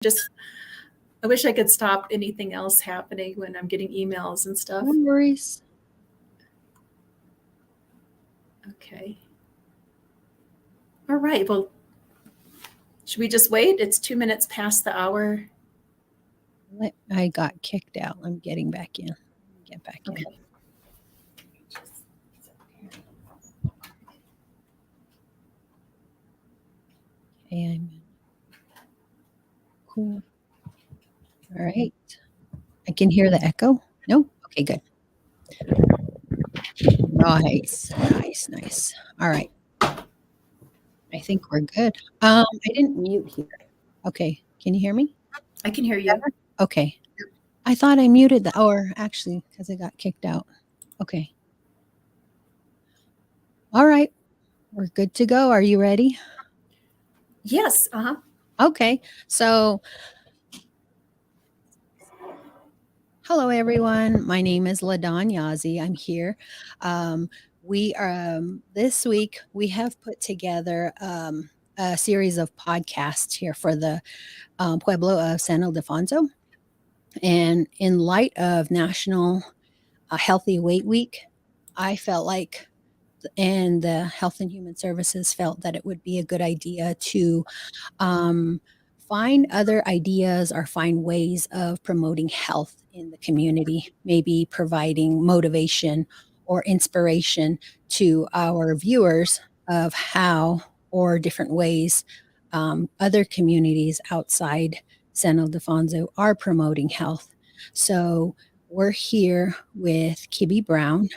Just, I wish I could stop anything else happening when I'm getting emails and stuff. No worries. Okay. All right. Well, should we just wait? It's 2 minutes past the hour. I got kicked out. I'm getting back in. Get back in. Okay. Okay, I'm in. Cool. All right. I can hear the echo. No? Okay, good. Nice. All right. I think we're good. I didn't mute here. Okay. Can you hear me? I can hear you. Okay. I thought I muted or actually, because I got kicked out. Okay. All right. We're good to go. Are you ready? Yes. Okay. So, hello, everyone. My name is LaDawn Yazzie. I'm here. This week we have put together a series of podcasts here for the Pueblo of San Ildefonso. And in light of National Healthy Weight Week, I felt like, and the Health and Human Services felt that it would be a good idea to find other ideas or find ways of promoting health in the community, maybe providing motivation or inspiration to our viewers of how or different ways other communities outside San Ildefonso are promoting health. So we're here with Kibbe Browne,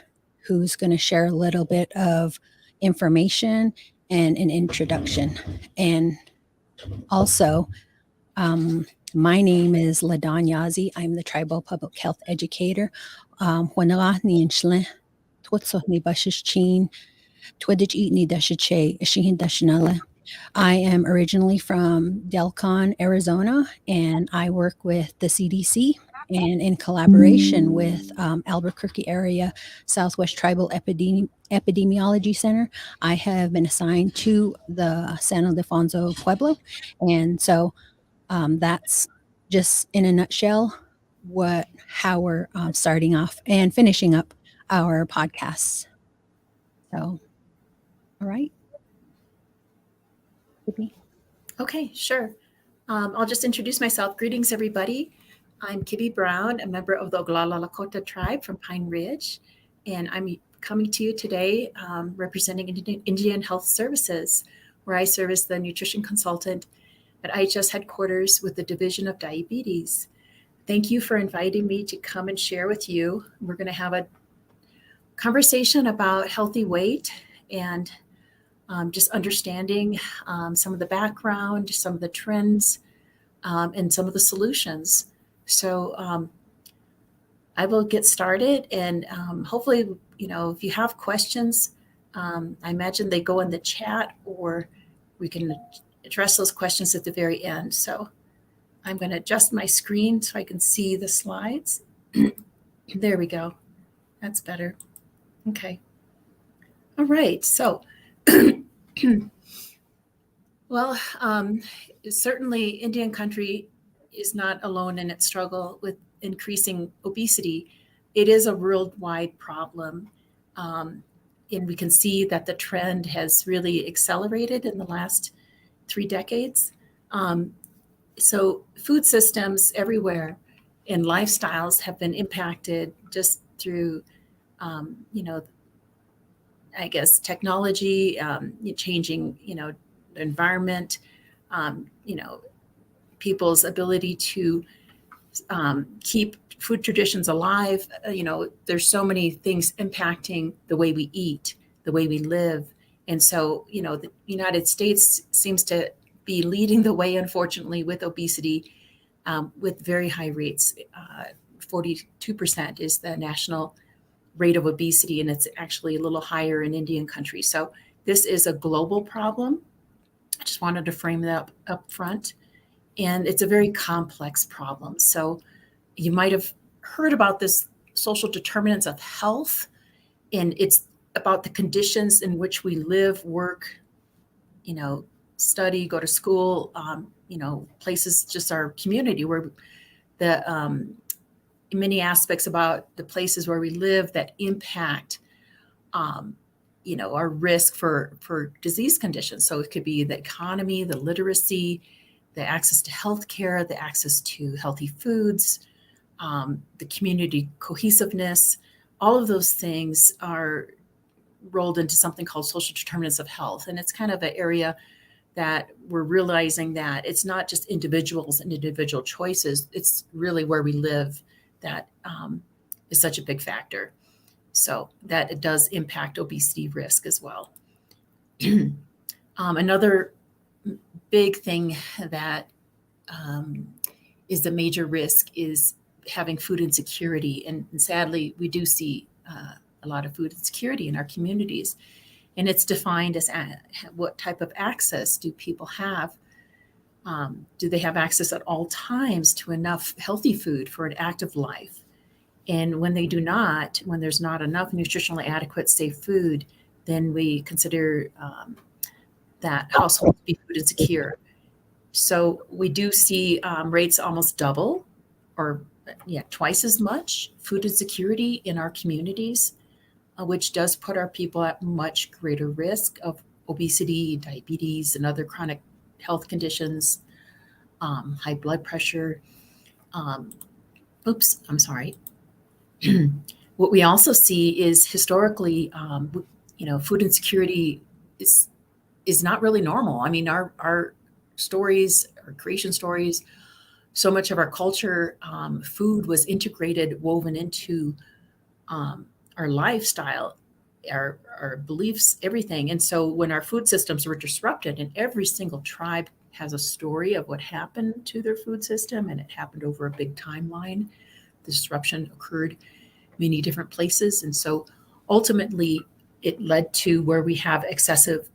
who's going to share a little bit of information and an introduction. And also, my name is LaDawn Yazzie. I'm the Tribal Public Health Educator. I am originally from Delcon, Arizona, and I work with the CDC and in collaboration with Albuquerque Area Southwest Tribal Epidemiology Center. I have been assigned to the San Ildefonso Pueblo, and so that's just in a nutshell how we're starting off and finishing up our podcasts. So, all right. Okay, sure. I'll just introduce myself. Greetings, everybody. I'm Kibbe Browne, a member of the Oglala Lakota tribe from Pine Ridge, and I'm coming to you today representing Indian Health Services, where I serve as the nutrition consultant at IHS headquarters with the Division of Diabetes. Thank you for inviting me to come and share with you. We're going to have a conversation about healthy weight and just understanding some of the background, some of the trends, and some of the solutions. So I will get started, and hopefully, if you have questions, I imagine they go in the chat, or we can address those questions at the very end. So I'm going to adjust my screen so I can see the slides. There we go. That's better. Okay. All right. So, well, certainly Indian country is not alone in its struggle with increasing obesity. It is a worldwide problem. And we can see that the trend has really accelerated in the last 3 decades. So food systems everywhere and lifestyles have been impacted just through, I guess, technology, changing, the environment, people's ability to keep food traditions alive. There's so many things impacting the way we eat, the way we live. And so, the United States seems to be leading the way, unfortunately, with obesity, with very high rates. 42% is the national rate of obesity, and it's actually a little higher in Indian country. So this is a global problem. I just wanted to frame that up front. And it's a very complex problem. So you might have heard about this social determinants of health, and it's about the conditions in which we live, work, study, go to school, places, just our community, where the many aspects about the places where we live that impact our risk for disease conditions. So it could be the economy, the literacy, the access to healthcare, the access to healthy foods, the community cohesiveness. All of those things are rolled into something called social determinants of health. And it's kind of an area that we're realizing that it's not just individuals and individual choices, it's really where we live that is such a big factor. So that it does impact obesity risk as well. Another big thing that is a major risk is having food insecurity. And sadly, we do see a lot of food insecurity in our communities. And it's defined as what type of access do people have? Do they have access at all times to enough healthy food for an active life? And when they do not, when there's not enough nutritionally adequate, safe food, then we consider that household to be food insecure. So we do see rates almost double or twice as much food insecurity in our communities, which does put our people at much greater risk of obesity, diabetes, and other chronic health conditions, high blood pressure. What we also see is historically, food insecurity is not really normal. I mean, our stories, our creation stories, so much of our culture, food was integrated, woven into our lifestyle, our beliefs, everything. And so when our food systems were disrupted, and every single tribe has a story of what happened to their food system, and it happened over a big timeline. The disruption occurred many different places. And so ultimately it led to where we have excessive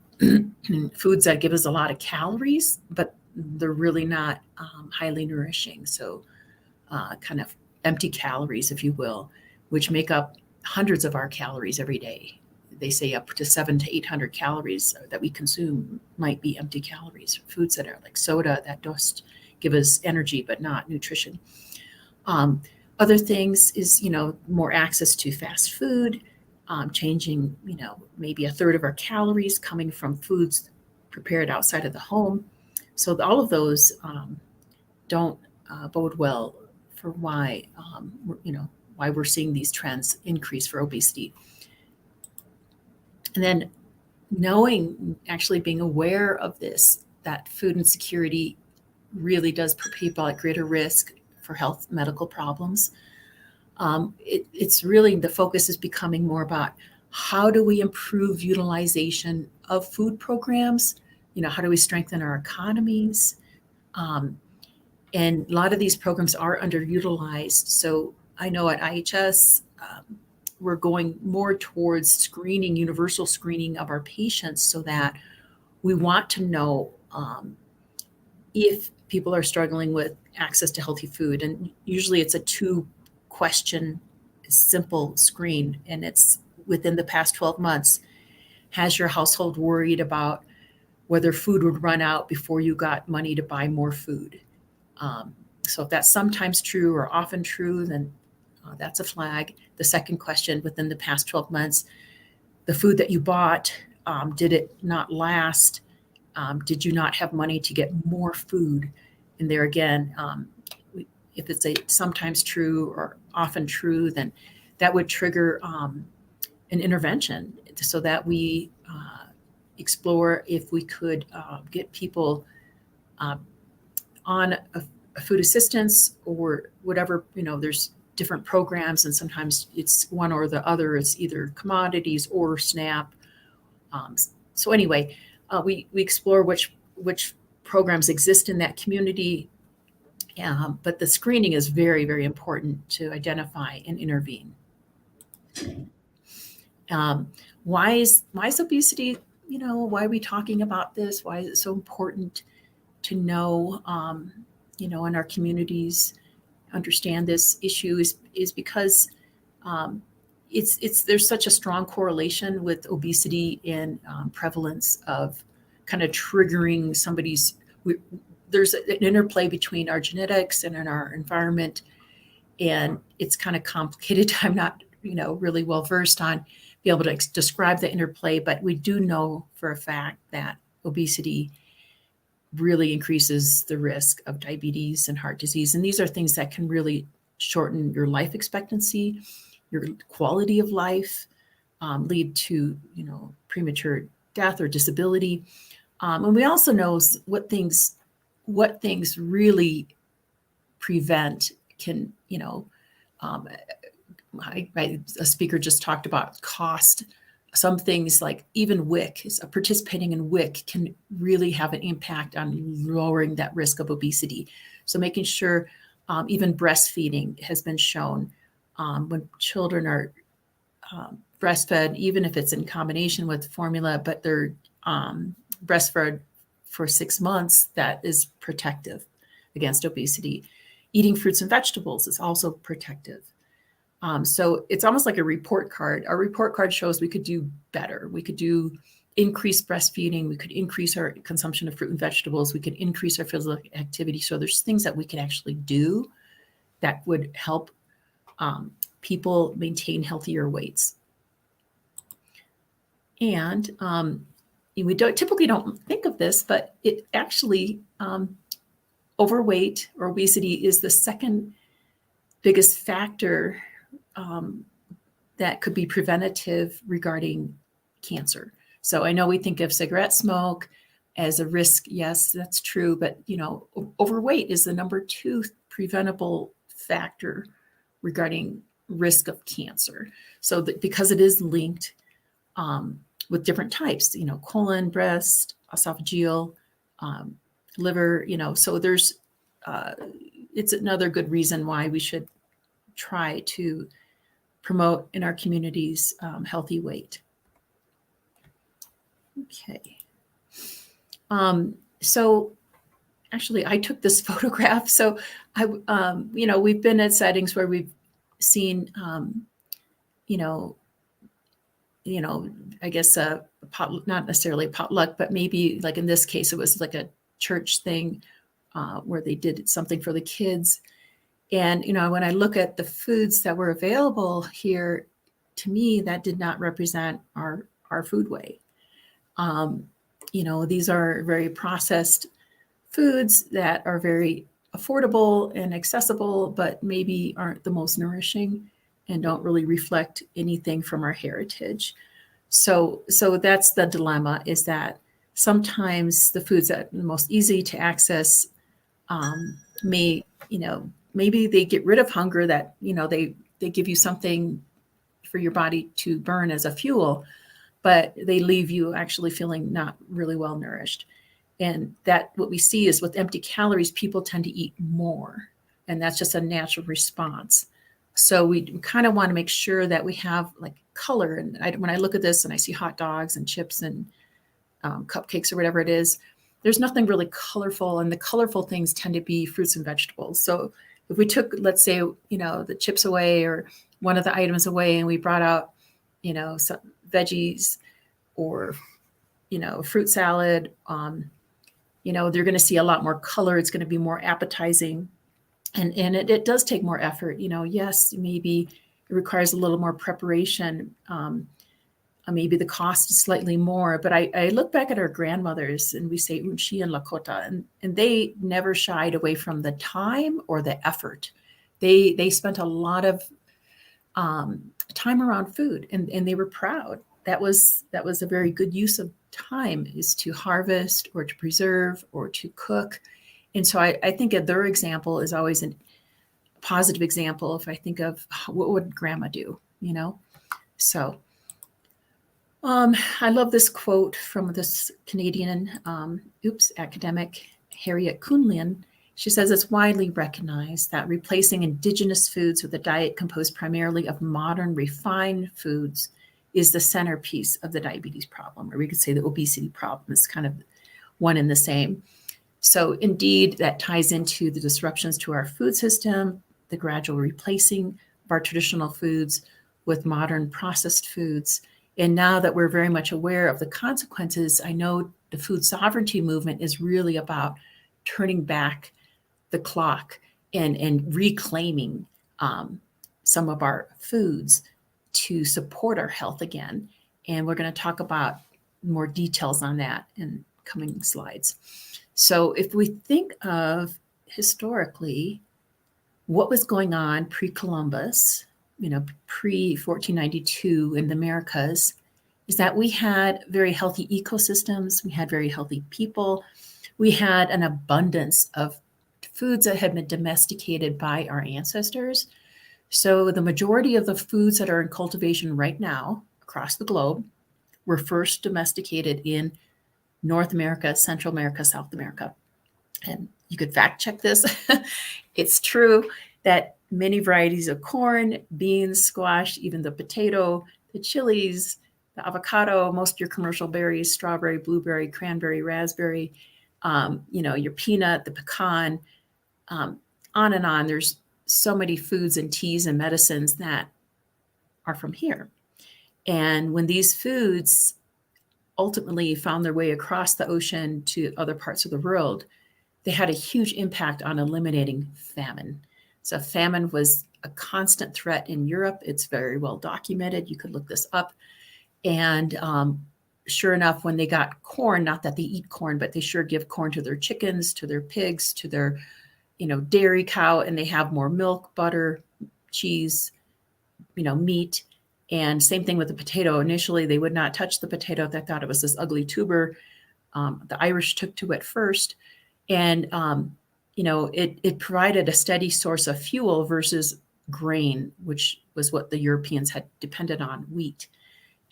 foods that give us a lot of calories, but they're really not highly nourishing. So kind of empty calories, if you will, which make up hundreds of our calories every day. They say up to 700 to 800 calories that we consume might be empty calories. Foods that are like soda that just give us energy, but not nutrition. Other things is, more access to fast food, changing, maybe a third of our calories coming from foods prepared outside of the home. So all of those don't bode well for why, why we're seeing these trends increase for obesity. And then actually being aware of this, that food insecurity really does put people at greater risk for health medical problems. It's really, the focus is becoming more about how do we improve utilization of food programs? How do we strengthen our economies? And a lot of these programs are underutilized. So I know at IHS, we're going more towards screening, universal screening of our patients, so that we want to know if people are struggling with access to healthy food. And usually it's a 2-question simple screen, and it's within the past 12 months. Has your household worried about whether food would run out before you got money to buy more food? So if that's sometimes true or often true, then that's a flag. The second question, within the past 12 months, the food that you bought, did it not last? Did you not have money to get more food? And there again, if it's a sometimes true or often true, then that would trigger an intervention so that we explore if we could get people on a food assistance or whatever. There's different programs, and sometimes it's one or the other. It's either commodities or SNAP. So anyway, we explore which programs exist in that community. But the screening is very, very important to identify and intervene. Why is obesity? Why are we talking about this? Why is it so important to know? In our communities, understand this issue is because there's such a strong correlation with obesity and prevalence of kind of triggering somebody's. there's an interplay between our genetics and in our environment, and it's kind of complicated. I'm not, really well versed on be able to describe the interplay, but we do know for a fact that obesity really increases the risk of diabetes and heart disease. And these are things that can really shorten your life expectancy, your quality of life, lead to, premature death or disability. And we also know what things really prevent can, a speaker just talked about cost. Some things like even WIC, participating in WIC can really have an impact on lowering that risk of obesity. So making sure even breastfeeding has been shown when children are breastfed, even if it's in combination with formula, but they're breastfed for 6 months, that is protective against obesity. Eating fruits and vegetables is also protective. So it's almost like a report card. Our report card shows we could do better. We could do increased breastfeeding. We could increase our consumption of fruit and vegetables. We could increase our physical activity. So there's things that we can actually do that would help people maintain healthier weights. And we typically don't think of this, but it actually, overweight or obesity is the second biggest factor that could be preventative regarding cancer. So I know we think of cigarette smoke as a risk. Yes, that's true. But, overweight is the number 2 preventable factor regarding risk of cancer. So because it is linked with different types, colon, breast, esophageal, liver, so there's, it's another good reason why we should try to promote in our communities healthy weight. Okay. So actually I took this photograph. So we've been at settings where we've seen, I guess not necessarily a potluck, but maybe like in this case, it was like a church thing where they did something for the kids. And, when I look at the foods that were available here, to me, that did not represent our foodway. These are very processed foods that are very affordable and accessible, but maybe aren't the most nourishing and don't really reflect anything from our heritage. So that's the dilemma, is that sometimes the foods that are most easy to access may, maybe they get rid of hunger, that, they give you something for your body to burn as a fuel, but they leave you actually feeling not really well nourished. And that what we see is with empty calories, people tend to eat more. And that's just a natural response. So we kind of want to make sure that we have like color. And when I look at this and I see hot dogs and chips and cupcakes or whatever it is, there's nothing really colorful. And the colorful things tend to be fruits and vegetables. So if we took, let's say, the chips away or one of the items away, and we brought out, some veggies or, fruit salad, they're going to see a lot more color. It's going to be more appetizing. And it does take more effort. Yes, maybe it requires a little more preparation. Maybe the cost is slightly more, but I look back at our grandmothers and we say Unchi and Lakota, and they never shied away from the time or the effort. They spent a lot of time around food, and they were proud. That was a very good use of time, is to harvest or to preserve or to cook. And so I think their example is always a positive example. If I think of what would grandma do, so. I love this quote from this Canadian academic, Harriet Kuhnlian. She says, it's widely recognized that replacing indigenous foods with a diet composed primarily of modern refined foods is the centerpiece of the diabetes problem, or we could say the obesity problem is kind of one and the same. So indeed, that ties into the disruptions to our food system, the gradual replacing of our traditional foods with modern processed foods. And now that we're very much aware of the consequences, I know the food sovereignty movement is really about turning back the clock and reclaiming some of our foods to support our health again. And we're going to talk about more details on that in coming slides. So if we think of historically what was going on pre-Columbus, pre-1492 in the Americas, is that we had very healthy ecosystems, we had very healthy people, we had an abundance of foods that had been domesticated by our ancestors. So the majority of the foods that are in cultivation right now across the globe were first domesticated in North America, Central America, South America. And you could fact check this. It's true that many varieties of corn, beans, squash, even the potato, the chilies, the avocado, most of your commercial berries, strawberry, blueberry, cranberry, raspberry, your peanut, the pecan, on and on. There's so many foods and teas and medicines that are from here. And when these foods ultimately found their way across the ocean to other parts of the world, they had a huge impact on eliminating famine. So famine was a constant threat in Europe. It's very well documented. You could look this up. And sure enough, when they got corn, not that they eat corn, but they sure give corn to their chickens, to their pigs, to their, dairy cow, and they have more milk, butter, cheese, meat. And same thing with the potato. Initially, they would not touch the potato. They thought it was this ugly tuber. The Irish took to it first. And, it provided a steady source of fuel versus grain, which was what the Europeans had depended on, wheat.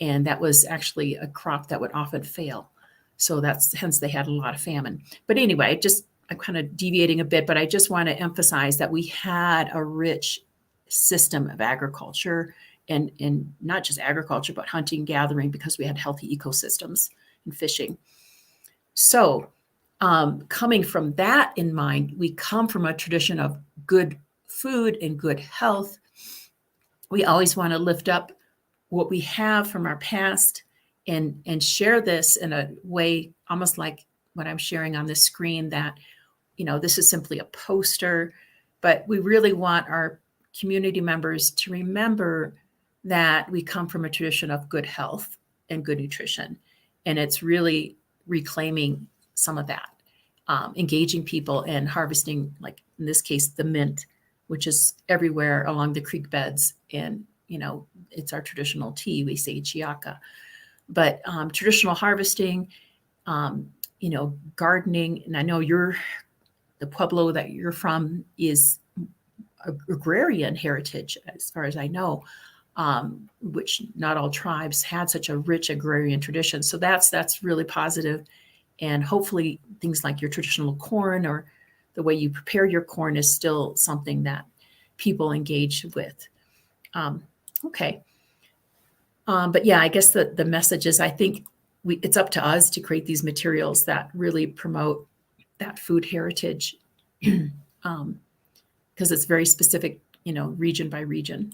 And that was actually a crop that would often fail. So hence they had a lot of famine. But anyway, I'm kind of deviating a bit, but I just want to emphasize that we had a rich system of agriculture and not just agriculture, but hunting, gathering, because we had healthy ecosystems and fishing. So coming from that in mind, we come from a tradition of good food and good health. We always want to lift up what we have from our past and share this in a way almost like what I'm sharing on this screen, that this is simply a poster, but we really want our community members to remember that we come from a tradition of good health and good nutrition. And it's really reclaiming some of that, engaging people and harvesting, like in this case, the mint, which is everywhere along the creek beds. And, it's our traditional tea. We say chiaka. But traditional harvesting, gardening, and I know the Pueblo that you're from is agrarian heritage, as far as I know, which not all tribes had such a rich agrarian tradition. So that's really positive. And hopefully things like your traditional corn or the way you prepare your corn is still something that people engage with. Okay. But yeah, I guess the message is, I think it's up to us to create these materials that really promote that food heritage, because it's very specific, region by region.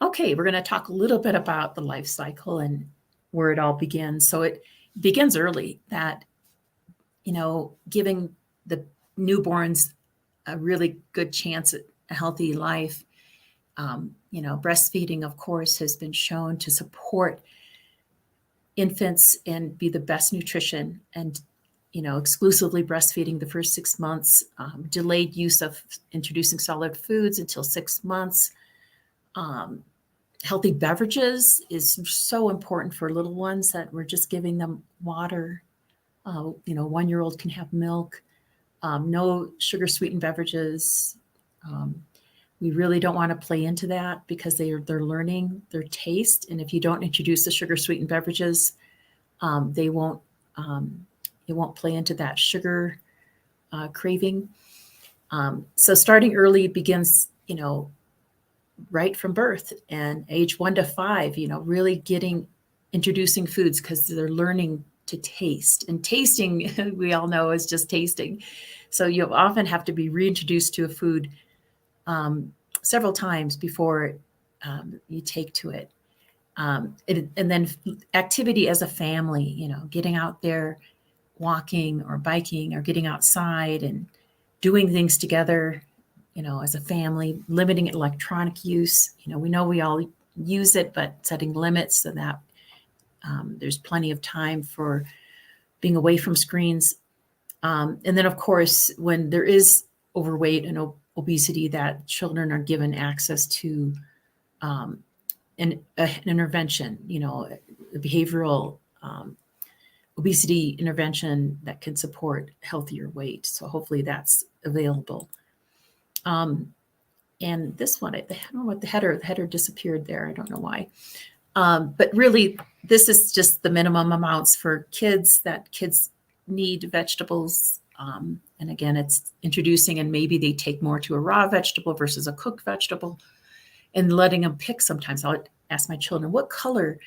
Okay, we're going to talk a little bit about the life cycle and where it all begins. So it begins early, that, giving the newborns a really good chance at a healthy life. Breastfeeding, of course, has been shown to support infants and be the best nutrition, and exclusively breastfeeding the first 6 months, delayed use of introducing solid foods until 6 months. Healthy beverages is so important for little ones, that we're just giving them water. 1-year-old can have milk, no sugar sweetened beverages. We really don't want to play into that, because they're learning their taste. And if you don't introduce the sugar sweetened beverages, it won't play into that sugar craving. So starting early begins, right from birth, and age 1 to 5, really introducing foods, because they're learning to taste. And tasting, we all know, is just tasting. So you often have to be reintroduced to a food several times before you take to it. And then activity as a family, getting out there, walking or biking or getting outside and doing things together, as a family, limiting electronic use. We know we all use it, but setting limits so that there's plenty of time for being away from screens. And then, of course, when there is overweight and obesity, that children are given access to an intervention, a behavioral obesity intervention that can support healthier weight. So hopefully that's available. And this one, I don't know what the header disappeared there. I don't know why. But really, this is just the minimum amounts for kids that kids need vegetables. And again, it's introducing, and maybe they take more to a raw vegetable versus a cooked vegetable, and letting them pick. Sometimes I'll ask my children, what color?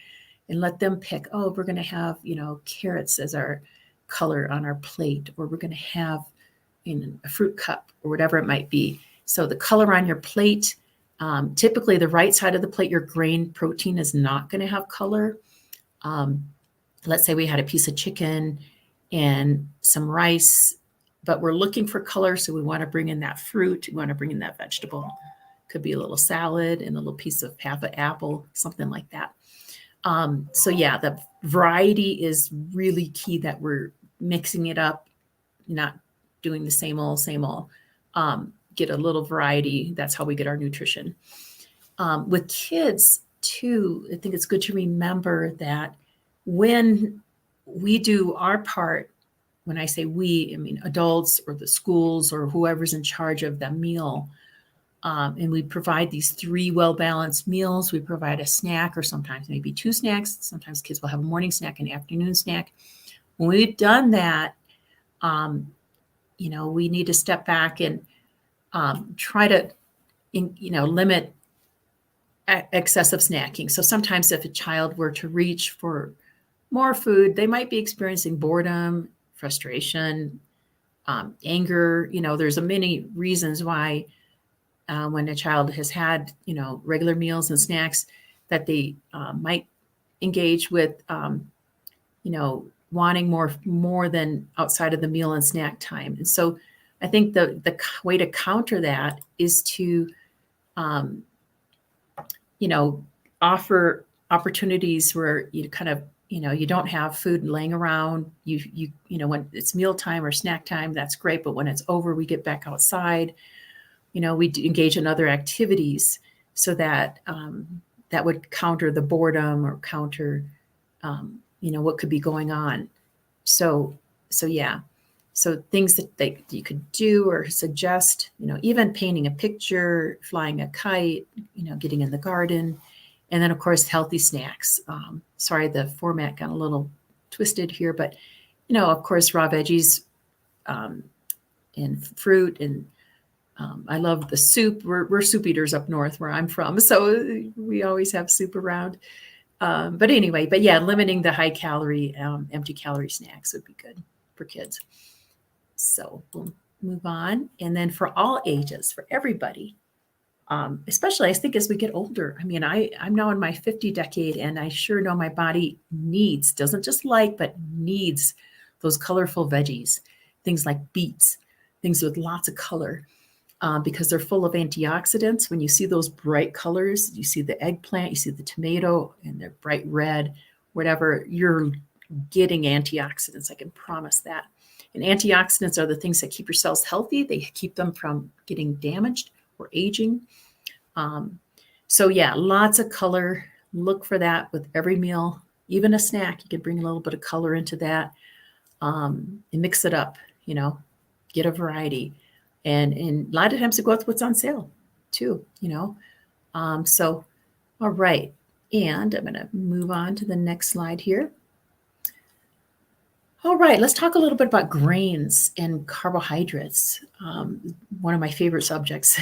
And let them pick. Oh, we're going to have, carrots as our color on our plate, or we're going to have a fruit cup or whatever it might be. So the color on your plate, typically the right side of the plate, your grain protein is not going to have color. Let's say we had a piece of chicken and some rice, but we're looking for color. So we want to bring in that fruit. We want to bring in that vegetable. Could be a little salad and a little piece of half an apple, something like that. So yeah, the variety is really key, that we're mixing it up, not doing the same old. Get a little variety. That's how we get our nutrition. With kids too, I think it's good to remember that when we do our part, when I say we, I mean adults or the schools or whoever's in charge of the meal, and we provide these 3 well-balanced meals. We provide a snack, or sometimes maybe 2 snacks. Sometimes kids will have a morning snack and afternoon snack. When we've done that, we need to step back and try to, limit excessive snacking. So sometimes if a child were to reach for more food, they might be experiencing boredom, frustration, anger. There's many reasons why when a child has had, regular meals and snacks, that they might engage with, wanting more than outside of the meal and snack time. And so I think the way to counter that is to, offer opportunities where you kind of, you don't have food laying around. When it's mealtime or snack time, that's great. But when it's over, we get back outside. We engage in other activities, so that that would counter the boredom or counter, what could be going on. So yeah. So things that you could do or suggest, even painting a picture, flying a kite, getting in the garden, and then of course healthy snacks. Sorry, the format got a little twisted here, but of course raw veggies and fruit, and I love the soup. We're soup eaters up north where I'm from, so we always have soup around. But yeah, limiting the high calorie, empty calorie snacks would be good for kids. So we'll move on. And then for all ages, for everybody, especially I think as we get older. I mean, I'm now in my 50 decade, and I sure know my body doesn't just like, but needs those colorful veggies, things like beets, things with lots of color. Because they're full of antioxidants. When you see those bright colors, you see the eggplant, you see the tomato, and they're bright red, whatever, you're getting antioxidants. I can promise that. And antioxidants are the things that keep your cells healthy. They keep them from getting damaged or aging. So yeah, lots of color. Look for that with every meal, even a snack. You can bring a little bit of color into that, and mix it up, get a variety. And a lot of times it goes with what's on sale too, So, all right. And I'm going to move on to the next slide here. All right, let's talk a little bit about grains and carbohydrates. One of my favorite subjects.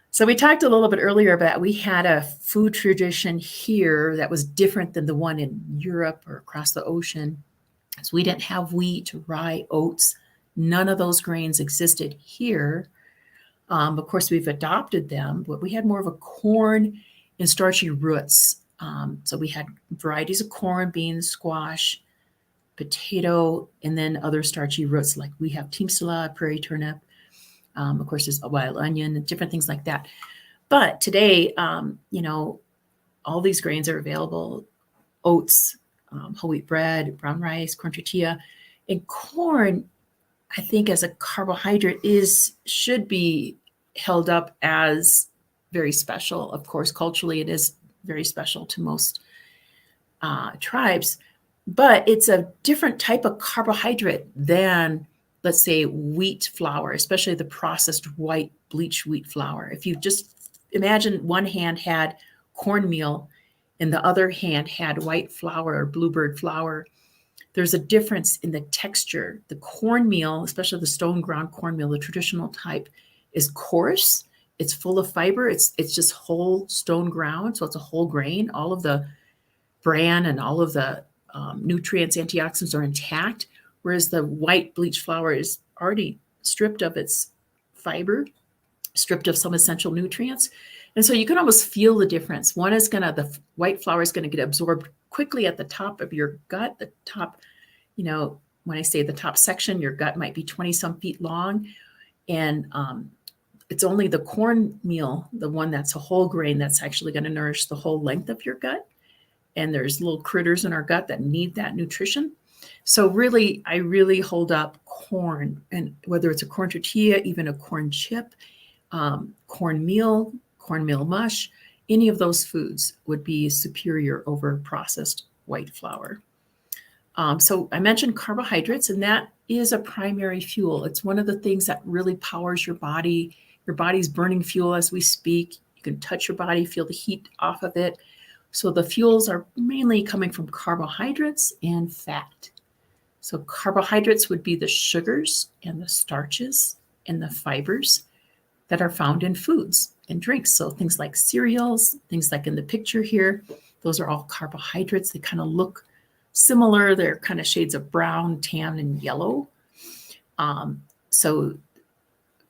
So we talked a little bit earlier about, we had a food tradition here that was different than the one in Europe or across the ocean. So we didn't have wheat, rye, oats. None of those grains existed here. Of course, we've adopted them, but we had more of a corn and starchy roots. So we had varieties of corn, beans, squash, potato, and then other starchy roots like we have teamstula, prairie turnip. Of course, there's a wild onion and different things like that. But today, all these grains are available: oats, whole wheat bread, brown rice, corn tortilla, and corn. I think as a carbohydrate should be held up as very special. Of course, culturally, it is very special to most tribes, but it's a different type of carbohydrate than, let's say, wheat flour, especially the processed white bleached wheat flour. If you just imagine one hand had cornmeal and the other hand had white flour or bluebird flour, there's a difference in the texture. The cornmeal, especially the stone ground cornmeal, the traditional type, is coarse. It's full of fiber. It's just whole stone ground, so it's a whole grain. All of the bran and all of the nutrients, antioxidants are intact, whereas the white bleached flour is already stripped of its fiber, stripped of some essential nutrients. And so you can almost feel the difference. The white flour is going to get absorbed quickly at the top of your gut, the top, when I say the top section, your gut might be 20 some feet long. And it's only the cornmeal, the one that's a whole grain, that's actually going to nourish the whole length of your gut. And there's little critters in our gut that need that nutrition. So really, I really hold up corn, and whether it's a corn tortilla, even a corn chip, cornmeal mush, any of those foods would be superior over processed white flour. So I mentioned carbohydrates, and that is a primary fuel. It's one of the things that really powers your body. Your body's burning fuel as we speak. You can touch your body, feel the heat off of it. So the fuels are mainly coming from carbohydrates and fat. So carbohydrates would be the sugars and the starches and the fibers that are found in foods and drinks. So things like cereals, things like in the picture here, those are all carbohydrates. They kind of look similar. They're kind of shades of brown, tan, and yellow. So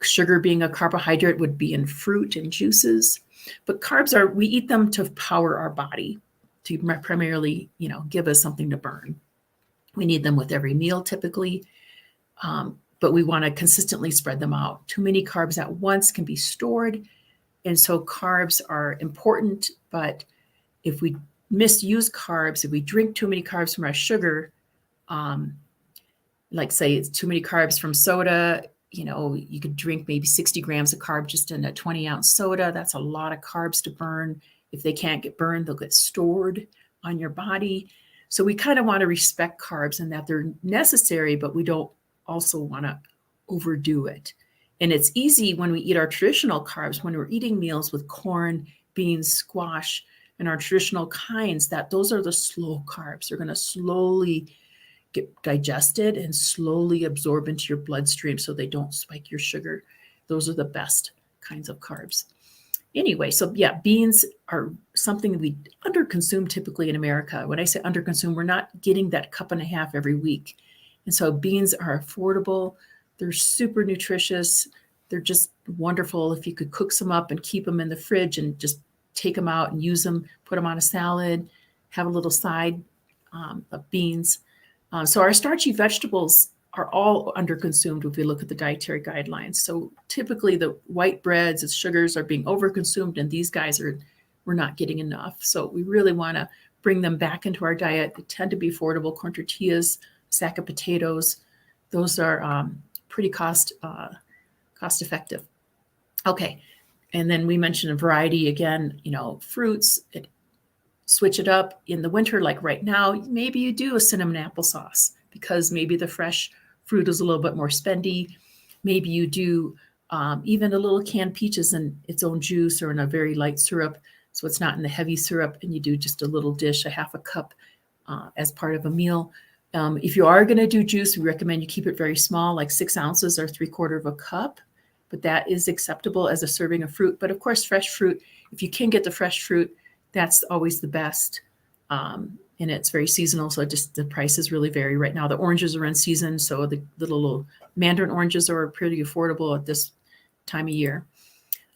sugar being a carbohydrate would be in fruit and juices. But carbs we eat them to power our body, to primarily, give us something to burn. We need them with every meal typically, but we want to consistently spread them out. Too many carbs at once can be stored. And so carbs are important, but if we misuse carbs, if we drink too many carbs from our sugar, like say it's too many carbs from soda, you could drink maybe 60 grams of carb just in a 20-ounce soda. That's a lot of carbs to burn. If they can't get burned, they'll get stored on your body. So we kind of want to respect carbs and that they're necessary, but we don't also want to overdo it. And it's easy when we eat our traditional carbs, when we're eating meals with corn, beans, squash, and our traditional kinds, that those are the slow carbs. They're going to slowly get digested and slowly absorb into your bloodstream so they don't spike your sugar. Those are the best kinds of carbs. Anyway, so yeah, beans are something we underconsume typically in America. When I say underconsume, we're not getting that cup and a half every week. And so beans are affordable. They're super nutritious. They're just wonderful. If you could cook some up and keep them in the fridge and just take them out and use them, put them on a salad, have a little side of beans. So our starchy vegetables are all underconsumed if we look at the dietary guidelines. So typically the white breads and sugars are being overconsumed, and these guys we're not getting enough. So we really want to bring them back into our diet. They tend to be affordable. Corn tortillas, a sack of potatoes, those are pretty cost effective. Okay, and then we mentioned a variety again. Fruits. Switch it up in the winter, like right now. Maybe you do a cinnamon applesauce because maybe the fresh fruit is a little bit more spendy. Maybe you do even a little canned peaches in its own juice or in a very light syrup, so it's not in the heavy syrup, and you do just a little dish, a half a cup as part of a meal. If you are going to do juice, we recommend you keep it very small, like 6 ounces or 3/4 of a cup, but that is acceptable as a serving of fruit. But of course, fresh fruit, if you can get the fresh fruit, that's always the best. And it's very seasonal, so the prices really vary. Right now, the oranges are in season, so the little mandarin oranges are pretty affordable at this time of year.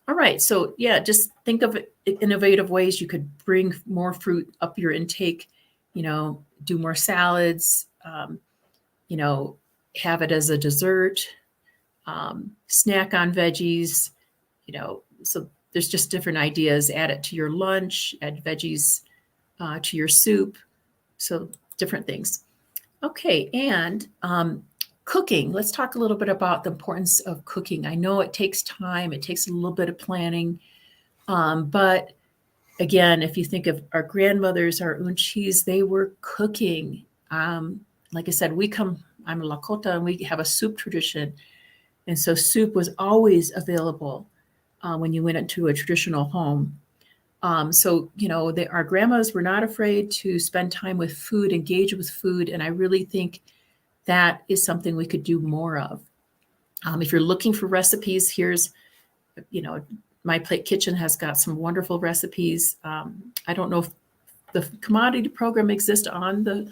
All right, so yeah, just think of innovative ways you could bring more fruit up your intake. Do more salads, you know, have it as a dessert, snack on veggies, you know, so there's just different ideas. Add it to your lunch, add veggies to your soup. So different things. Okay, and cooking. Let's talk a little bit about the importance of cooking. I know it takes time, it takes a little bit of planning, but again, if you think of our grandmothers, our unchis, they were cooking. Like I said, I'm a Lakota, and we have a soup tradition. And so soup was always available when you went into a traditional home. So, you know, our grandmas were not afraid to spend time with food, engage with food. And I really think that is something we could do more of. If you're looking for recipes, here's, you know, My Plate Kitchen has got some wonderful recipes. I don't know if the commodity program exists on the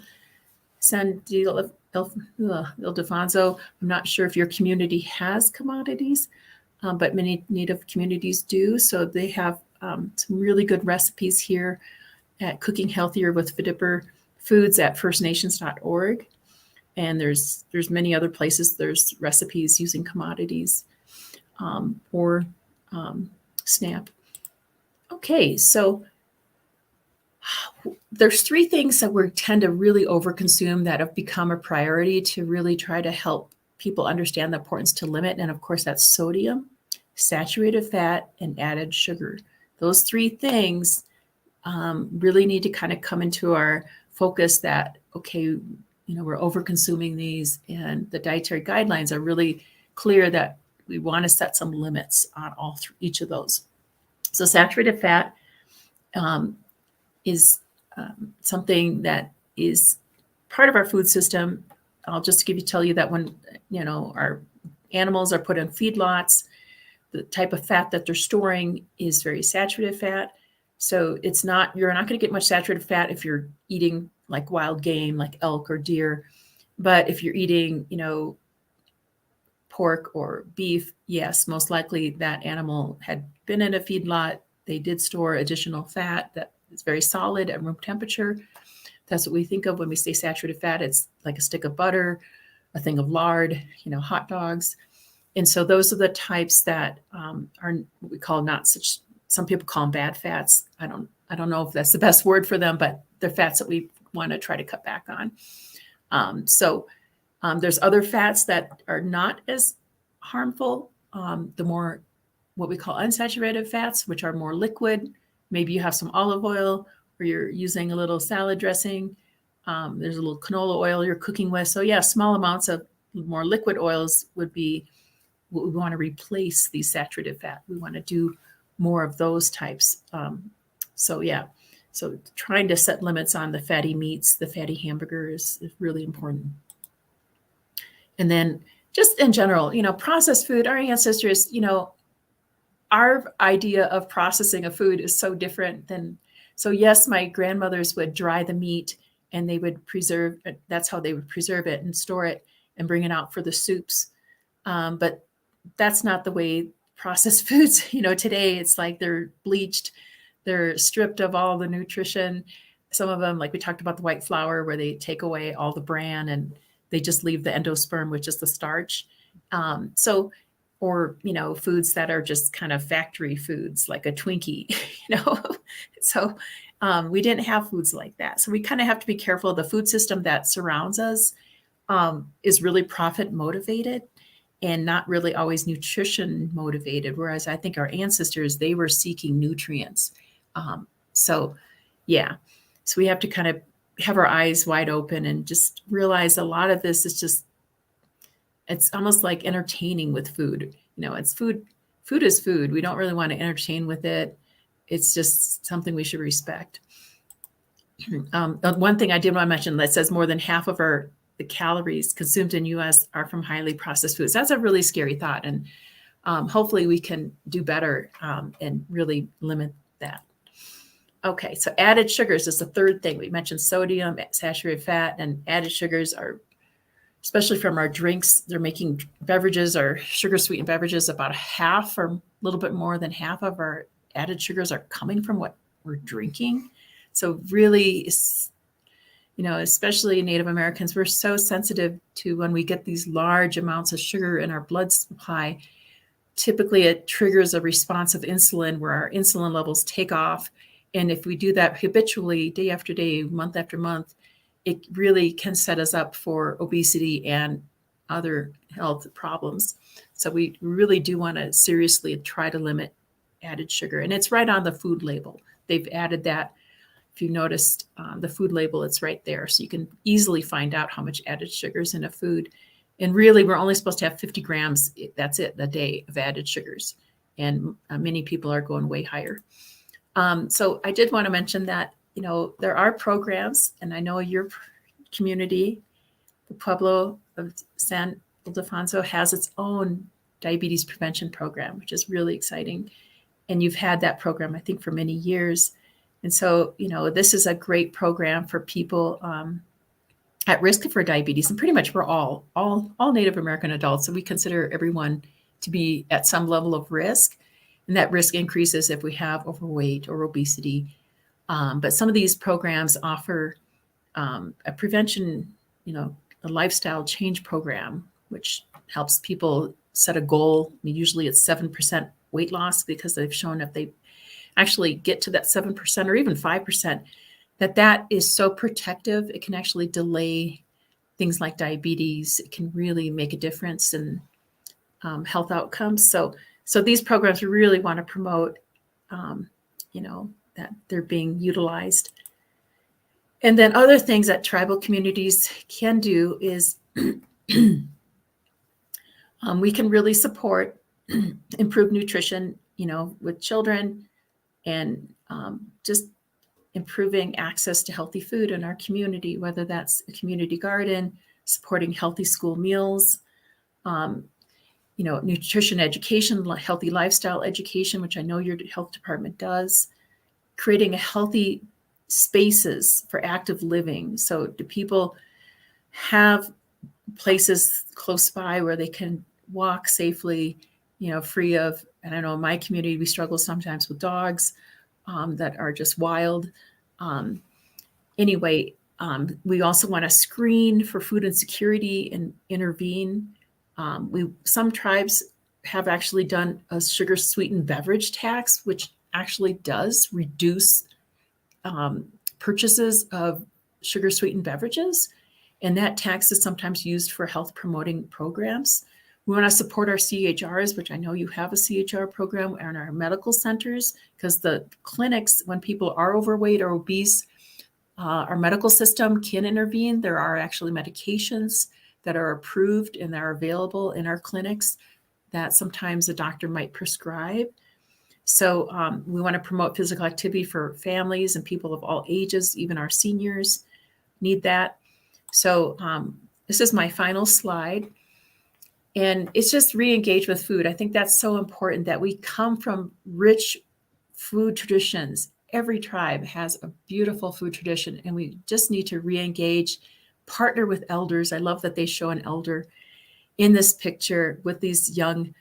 San Ildefonso. I'm not sure if your community has commodities, but many Native communities do. So they have some really good recipes here at Cooking Healthier with Vidipper Foods at firstnations.org. And there's many other places. There's recipes using commodities or SNAP. Okay, so there's three things that we tend to really overconsume that have become a priority to really try to help people understand the importance to limit. And of course, that's sodium, saturated fat, and added sugar. Those three things really need to kind of come into our focus that, okay, you know, we're overconsuming these, and the dietary guidelines are really clear that we want to set some limits on each of those. So saturated fat is something that is part of our food system. I'll just tell you that when, you know, our animals are put in feedlots, the type of fat that they're storing is very saturated fat. So you're not going to get much saturated fat if you're eating like wild game, like elk or deer. But if you're eating, you know, pork or beef, yes, most likely that animal had been in a feedlot. They did store additional fat that is very solid at room temperature. That's what we think of when we say saturated fat. It's like a stick of butter, a thing of lard, you know, hot dogs. And so those are the types that are what we call not such, some people call them bad fats. I don't know if that's the best word for them, but they're fats that we want to try to cut back on. There's other fats that are not as harmful. The more what we call unsaturated fats, which are more liquid. Maybe you have some olive oil, or you're using a little salad dressing. There's a little canola oil you're cooking with. So yeah, small amounts of more liquid oils would be what we want to replace these saturated fat. We want to do more of those types. So trying to set limits on the fatty meats, the fatty hamburgers is really important. And then just in general, you know, processed food, our ancestors, you know, our idea of processing a food is so different than, so yes, my grandmothers would dry the meat and they would preserve, that's how they would preserve it and store it and bring it out for the soups. But that's not the way processed foods, you know, today it's like they're bleached, they're stripped of all the nutrition. Some of them, like we talked about the white flour, where they take away all the bran and they just leave the endosperm, which is the starch. Or, you know, foods that are just kind of factory foods, like a Twinkie, you know. So we didn't have foods like that. So we kind of have to be careful. The food system that surrounds us is really profit motivated and not really always nutrition motivated. Whereas I think our ancestors, they were seeking nutrients. So we have to kind of have our eyes wide open and just realize a lot of this is just, it's almost like entertaining with food. You know, it's food. Food is food. We don't really want to entertain with it. It's just something we should respect. One thing I did want to mention that says more than half of the calories consumed in U.S. are from highly processed foods. That's a really scary thought. And hopefully we can do better and really limit that. Okay, so added sugars is the third thing. We mentioned sodium, saturated fat, and added sugars are, especially from our drinks, they're making beverages or sugar sweetened beverages, about half or a little bit more than half of our added sugars are coming from what we're drinking. So really, especially Native Americans, we're so sensitive to when we get these large amounts of sugar in our blood supply. Typically, it triggers a response of insulin where our insulin levels take off. And if we do that habitually, day after day, month after month, it really can set us up for obesity and other health problems. So we really do want to seriously try to limit added sugar. And it's right on the food label. They've added that. If you noticed the food label, it's right there. So you can easily find out how much added sugar is in a food. And really, we're only supposed to have 50 grams. That's it, a day of added sugars. And many people are going way higher. So I did want to mention that, there are programs, and I know your community, the Pueblo of San Ildefonso, has its own diabetes prevention program, which is really exciting. And you've had that program, I think, for many years. And so, this is a great program for people at risk for diabetes. And pretty much we're all Native American adults. So we consider everyone to be at some level of risk. And that risk increases if we have overweight or obesity. But some of these programs offer a prevention, a lifestyle change program, which helps people set a goal. I mean, usually it's 7% weight loss, because they've shown if they actually get to that 7% or even 5%, that is so protective. It can actually delay things like diabetes. It can really make a difference in health outcomes. So these programs we really want to promote, that they're being utilized. And then other things that tribal communities can do is we can really support improved nutrition, with children, and just improving access to healthy food in our community, whether that's a community garden, supporting healthy school meals, nutrition education, healthy lifestyle education, which I know your health department does, creating a healthy spaces for active living. So do people have places close by where they can walk safely, free of, I don't know, in my community, we struggle sometimes with dogs that are just wild. We also want to screen for food insecurity and intervene. Some tribes have actually done a sugar sweetened beverage tax, which actually does reduce purchases of sugar sweetened beverages. And that tax is sometimes used for health promoting programs. We want to support our CHRs, which I know you have a CHR program, and our medical centers, because the clinics, when people are overweight or obese, our medical system can intervene. There are actually medications that are approved and that are available in our clinics that sometimes a doctor might prescribe. So we want to promote physical activity for families and people of all ages. Even our seniors need that. So this is my final slide. And it's just re-engage with food. I think that's so important, that we come from rich food traditions. Every tribe has a beautiful food tradition, and we just need to re-engage, partner with elders. I love that they show an elder in this picture with these young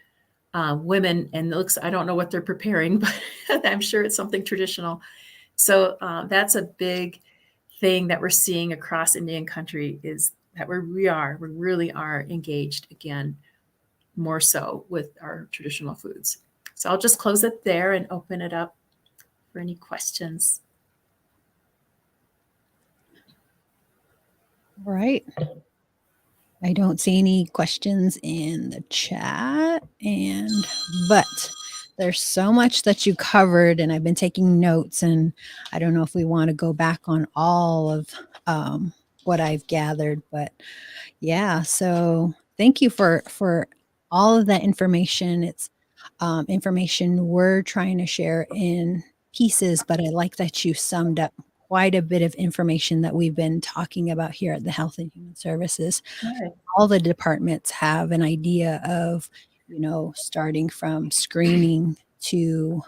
women, and I don't know what they're preparing, but I'm sure it's something traditional. So that's a big thing that we're seeing across Indian country, is that we really are engaged again, more so with our traditional foods. So I'll just close it there and open it up for any questions. All right. I don't see any questions in the chat, but there's so much that you covered, and I've been taking notes, and I don't know if we want to go back on all of what I've gathered, but yeah. So thank you for all of that information. It's information we're trying to share in pieces, but I like that you summed up quite a bit of information that we've been talking about here at the Health and Human Services. Right. All the departments have an idea of, starting from screening to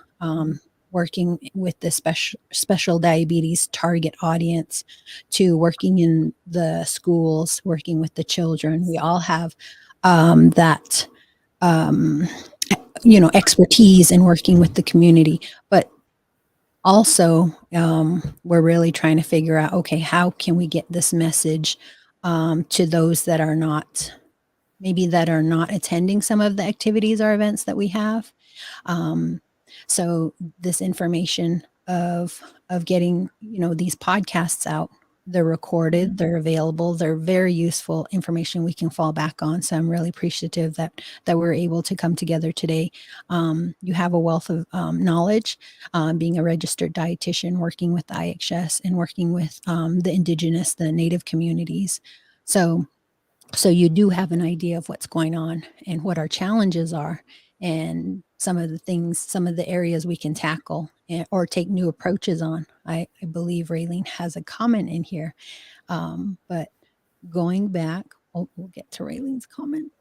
working with the special diabetes target audience, to working in the schools, working with the children. We all have that expertise in working with the community, but also, we're really trying to figure out, okay, how can we get this message to those that are not, maybe that are not attending some of the activities or events that we have. Um, so this information of getting, these podcasts out, they're recorded, they're available, they're very useful information we can fall back on. So I'm really appreciative that we're able to come together today. You have a wealth of knowledge, being a registered dietitian, working with the IHS and working with the indigenous, the native communities. So you do have an idea of what's going on and what our challenges are, and some of the things, some of the areas we can tackle or take new approaches on. I believe Raylene has a comment in here. But going back, we'll get to Raylene's comment.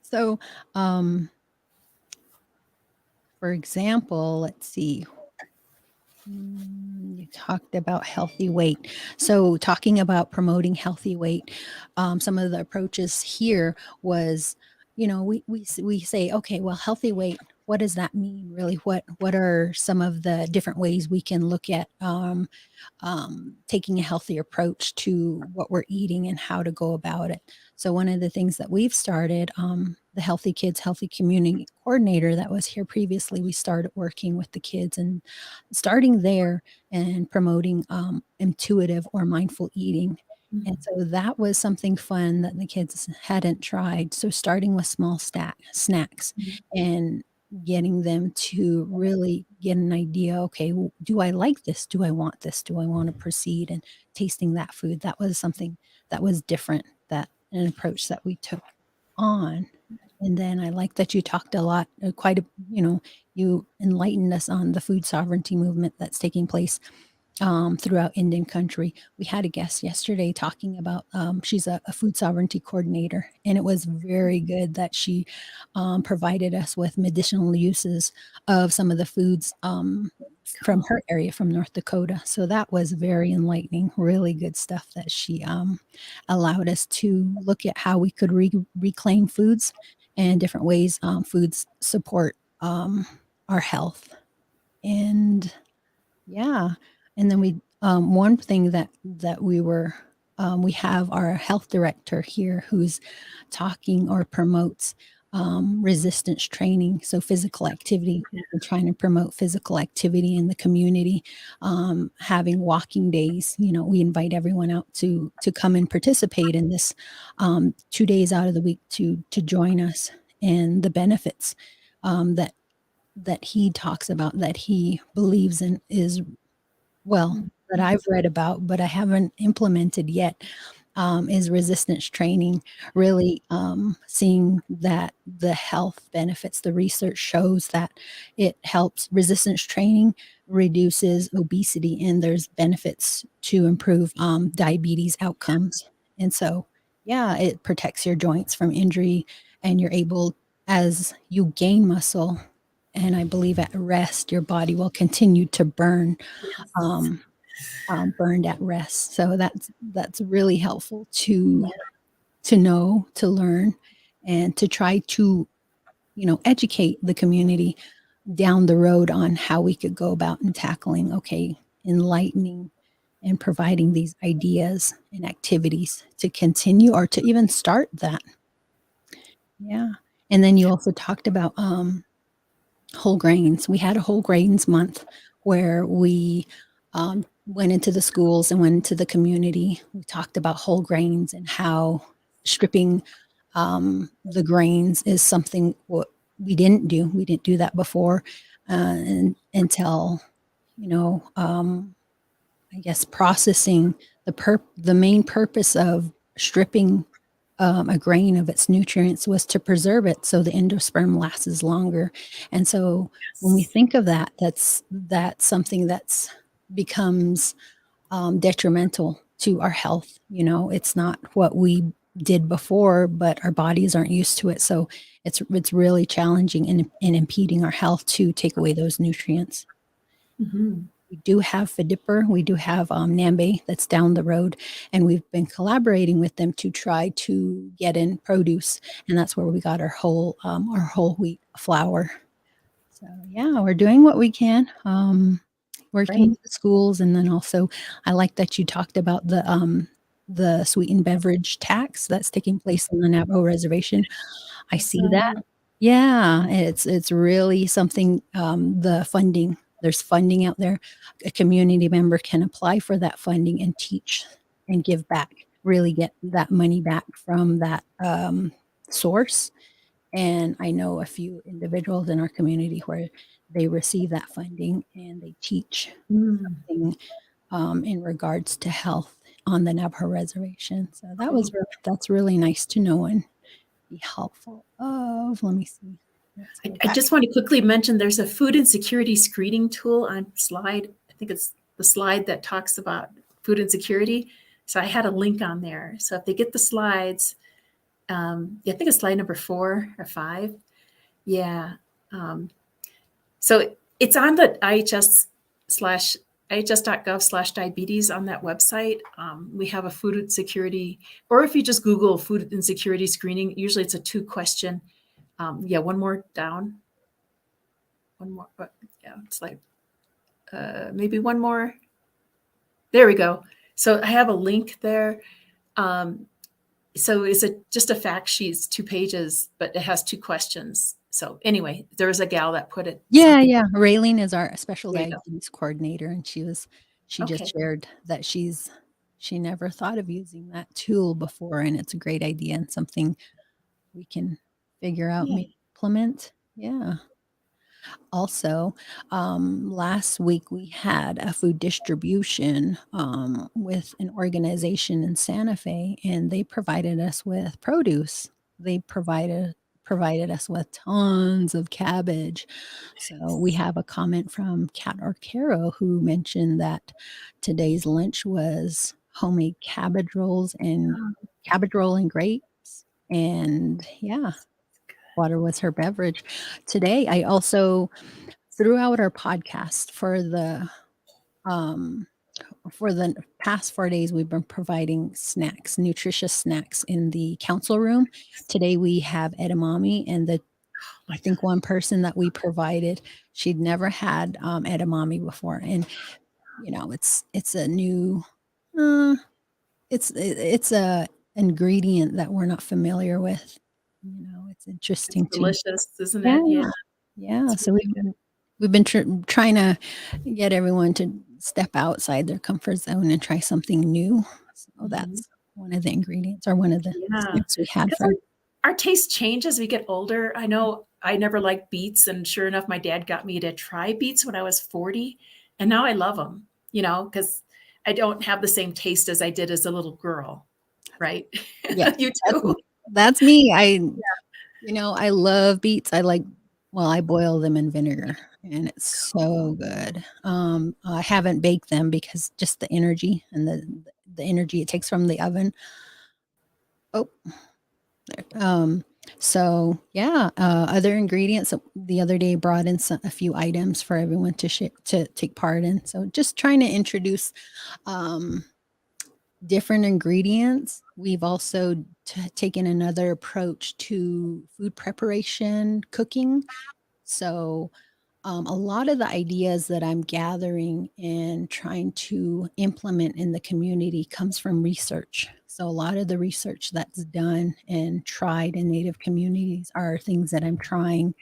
So, for example, let's see. You talked about healthy weight. So, talking about promoting healthy weight, some of the approaches here was, we say, okay, well, healthy weight. What does that mean, really? What are some of the different ways we can look at taking a healthy approach to what we're eating and how to go about it? So, one of the things that we've started, the Healthy Kids, Healthy Community coordinator that was here previously, we started working with the kids and starting there and promoting intuitive or mindful eating. And so that was something fun that the kids hadn't tried. So starting with small snacks and getting them to really get an idea, okay, do I like this? Do I want this? Do I want to proceed? And tasting that food, that was something that was different, that an approach that we took on. And then I like that you talked a lot, you enlightened us on the food sovereignty movement that's taking place throughout Indian country. We had a guest yesterday talking about, she's a food sovereignty coordinator, and it was very good that she provided us with medicinal uses of some of the foods from her area, from North Dakota. So that was very enlightening, really good stuff that she allowed us to look at how we could reclaim foods and different ways foods support our health. And yeah. And then one thing that we have our health director here who's talking or promotes resistance training. So physical activity. We're trying to promote physical activity in the community, having walking days. We invite everyone out to come and participate in this 2 days out of the week to join us, and the benefits that he talks about, that he believes in, is, well, that I've read about, but I haven't implemented yet, is resistance training. Really seeing that the health benefits, the research shows that it helps. Resistance training reduces obesity, and there's benefits to improve diabetes outcomes. And so, yeah, it protects your joints from injury, and you're able, as you gain muscle, and I believe at rest, your body will continue to burn um, burned at rest. So that's really helpful to know, to learn, and to try to educate the community down the road on how we could go about and tackling, okay, enlightening and providing these ideas and activities to continue or to even start that. Yeah. And then you also talked about whole grains. We had a whole grains month where we went into the schools and went into the community. We talked about whole grains and how stripping the grains is something what we didn't do. We didn't do that before, and until you know, I guess processing the main purpose of stripping a grain of its nutrients was to preserve it so the endosperm lasts longer. And so when we think of that, that's something that's becomes detrimental to our health. It's not what we did before, but our bodies aren't used to it. So it's really challenging and impeding our health to take away those nutrients. We do have Fidipper, we do have Nambe that's down the road, and we've been collaborating with them to try to get in produce, and that's where we got our whole wheat flour. So yeah, we're doing what we can. working Right. with the schools, and then also I like that you talked about the sweetened beverage tax that's taking place on the Navajo reservation. I I see saw that. that. Yeah, it's really something, the funding there's funding out there. A community member can apply for that funding and teach and give back, really get that money back from that, source, and I know a few individuals in our community where they receive that funding and they teach Mm, something, in regards to health on the Navajo reservation. So cool. that's really nice to know and be helpful of. Let me see. Let's go I back. just want to quickly mention there's a food insecurity screening tool on slide. I think it's the slide that talks about food insecurity. So I had a link on there. So if they get the slides, yeah, I think it's slide number 4 or 5. Yeah. Um, so it's on the ihs.gov/diabetes on that website. We have a food insecurity, or if you just Google food insecurity screening, usually it's a 2-question. Yeah, one more down. One more. Yeah, it's like maybe one more. There we go. So I have a link there. Um, so it's just a fact sheet, it's 2 pages, but it has 2 questions. So anyway, there was a gal that put it Yeah, something. yeah. Raylene is our special There you go. diabetes coordinator, and she just Okay. shared that she never thought of using that tool before, and it's a great idea and something we can figure out, Yeah. maybe implement. Yeah. Also, last week we had a food distribution, with an organization in Santa Fe, and they provided us with produce. They provided us with tons of cabbage. So we have a comment from Kat Arcaro who mentioned that today's lunch was homemade cabbage roll and grapes. And yeah, water was her beverage. Today, I also throughout our podcast um, for the past 4 days, we've been providing snacks, nutritious snacks in the council room. Today we have edamame, and I think one person that we provided, she'd never had edamame before, and it's a new, uh, it's a ingredient that we're not familiar with. It's It's interesting to delicious, isn't yeah. it? Yeah, Yeah, it's so really good. we've been trying to get everyone to step outside their comfort zone and try something new. So Mhm. that's one of the ingredients or one of the Yeah, snacks we had because for our taste changes as we get older. I know I never liked beets, and sure enough, my dad got me to try beets when I was 40, and now I love them, because I don't have the same taste as I did as a little girl, right? yeah, You that's too? that's me. I love beets. I boil them in vinegar and it's so good. I haven't baked them because just the energy and the energy it takes from the oven. Oh, Um, so yeah, other ingredients the other day brought in a few items for everyone to take part in. So just trying to introduce um, different ingredients. We've also taken another approach to food preparation, cooking. So a lot of the ideas that I'm gathering and trying to implement in the community comes from research. So a lot of the research that's done and tried in Native communities are things that I'm trying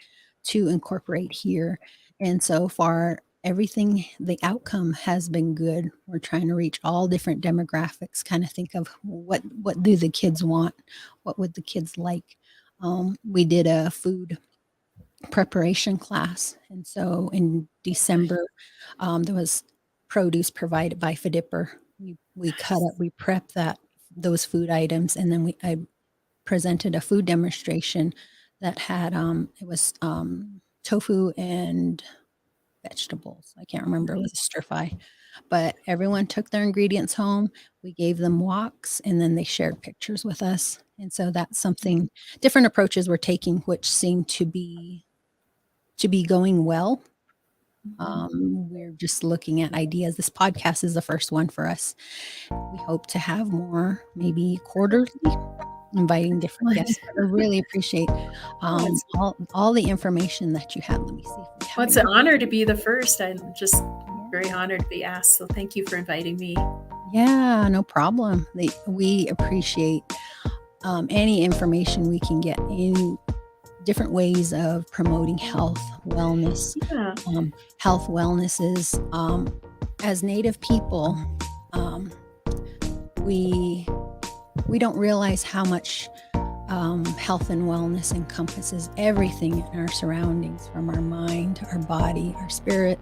to incorporate here. And so far, everything, the outcome has been good. We're trying to reach all different demographics, kind of think of what do the kids want? What would the kids like? We did a food preparation class. And so in December, there was produce provided by FDIPR. We cut up, we prep those food items, and then I presented a food demonstration that had it was tofu and vegetables. I can't remember. It was a stir fry, but everyone took their ingredients home. We gave them walks, and then they shared pictures with us. And so that's something different approaches we're taking, which seem to be going well. Mhm. We're just looking at ideas. This podcast is the first one for us. We hope to have more, maybe quarterly, inviting different Excellent. guests. But I really appreciate Oh, it's all the information that you had. Let me see if we have well, it's any. an honor to be the first. I'm just very honored to be asked. So thank you for inviting me. Yeah, no problem. We appreciate any information we can get in different ways of promoting health, wellness. Yeah. Health wellness is, as Native people, we don't realize how much health and wellness encompasses everything in our surroundings, from our mind, our body, our spirit,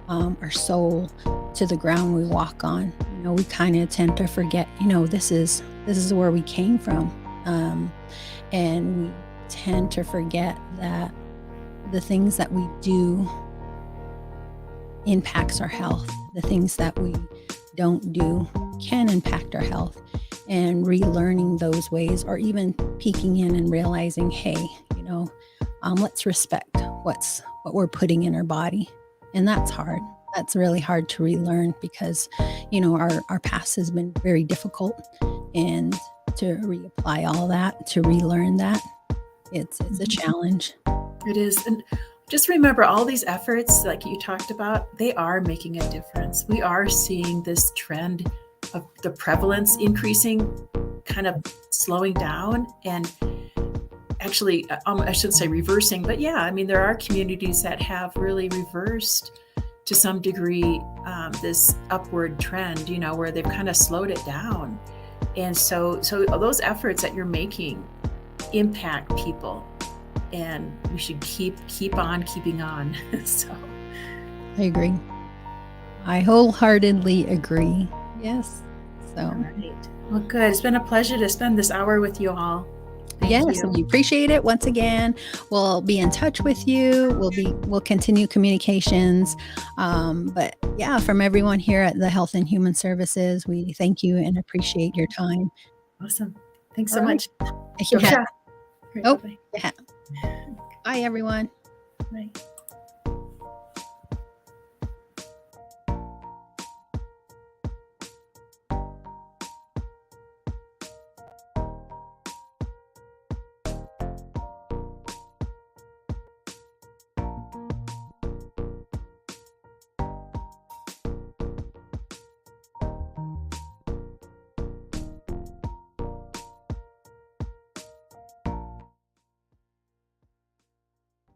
our soul, to the ground we walk on. We kind of tend to forget, this is where we came from. And we tend to forget that the things that we do impacts our health. The things that we don't do can impact our health. And relearning those ways, or even peeking in and realizing, hey, let's respect what we're putting in our body. And that's hard. That's really hard to relearn, because our past has been very difficult, and to reapply all that, to relearn that, it's a challenge. It is. And just remember, all these efforts, like you talked about, they are making a difference. We are seeing this trend of the prevalence increasing, kind of slowing down, and actually, I shouldn't say reversing, but yeah, I mean, there are communities that have really reversed to some degree this upward trend, where they've kind of slowed it down. And so those efforts that you're making impact people, and we should keep on keeping on. So I agree. I wholeheartedly agree. Yes. So, all right. Well, good. It's been a pleasure to spend this hour with you all. Thank yes, you. we appreciate it. Once again, we'll be in touch with you. We'll continue communications. But yeah, from everyone here at the Health and Human Services, we thank you and appreciate your time. Awesome. Thanks so All right. much. Yeah. Great, Oh, bye-bye. yeah. Bye, everyone. Bye.